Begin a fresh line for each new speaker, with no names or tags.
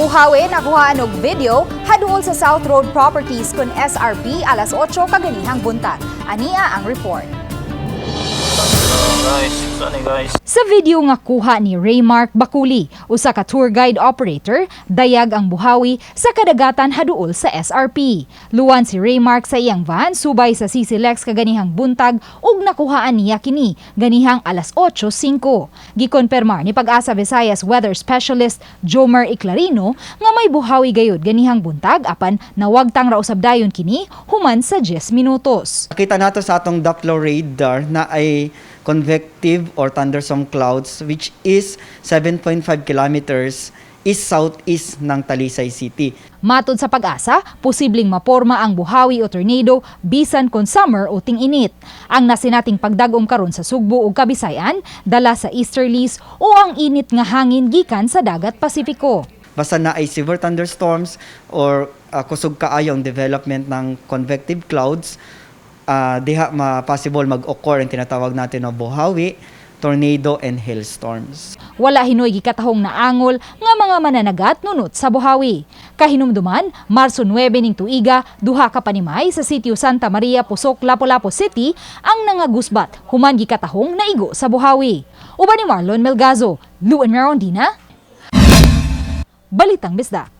Buhawi nakuhaan og video haduol sa South Road Properties kun SRP alas 8 kaganiha'ng buntag. Ania ang report. Sa video nga kuha ni Raymark Bakuli, usa ka tour guide operator, dayag ang Buhawi sa kadagatan haduol sa SRP. Luwan si Raymark sa iyang van subay sa CCLEX kaganihang buntag ug nakuhaan niya kini ganihang alas 8:05. Gikonpirmar ni PAGASA Visayas Weather Specialist Jomer Iclarino nga may Buhawi gayud ganihang buntag apan nawagtang ra usab dayon kini human sa 10 minutos.
Nakita nato sa atong Doppler radar na ay convective or thunderstorm clouds which is 7.5 kilometers east-southeast ng Talisay City.
Matod sa PAGASA, posibleng maporma ang Buhawi o tornado bisan kon summer o ting-init. Ang nasinating pagdagom karon sa Sugbo ug Kabisayan dala sa easterlies o ang init nga hangin gikan sa dagat Pasifiko.
Basta na ay severe thunderstorms or kusog kaayo ang development ng convective clouds, diha possible mag-occur ang tinatawag natin na Buhawi, tornado and hailstorms.
Wala hinoy gikatahong naangol nga mga mananagat nunot sa Buhawi. Kahinumduman, Marso 9 ning tuiga, duha ka panimay sa sitio Santa Maria, Pusok, Lapu-Lapu City ang nangagusbat human gikatahong naigo sa Buhawi. Uban ni Marlon Melgazo, Luan Merondina, Balitang Bisdak.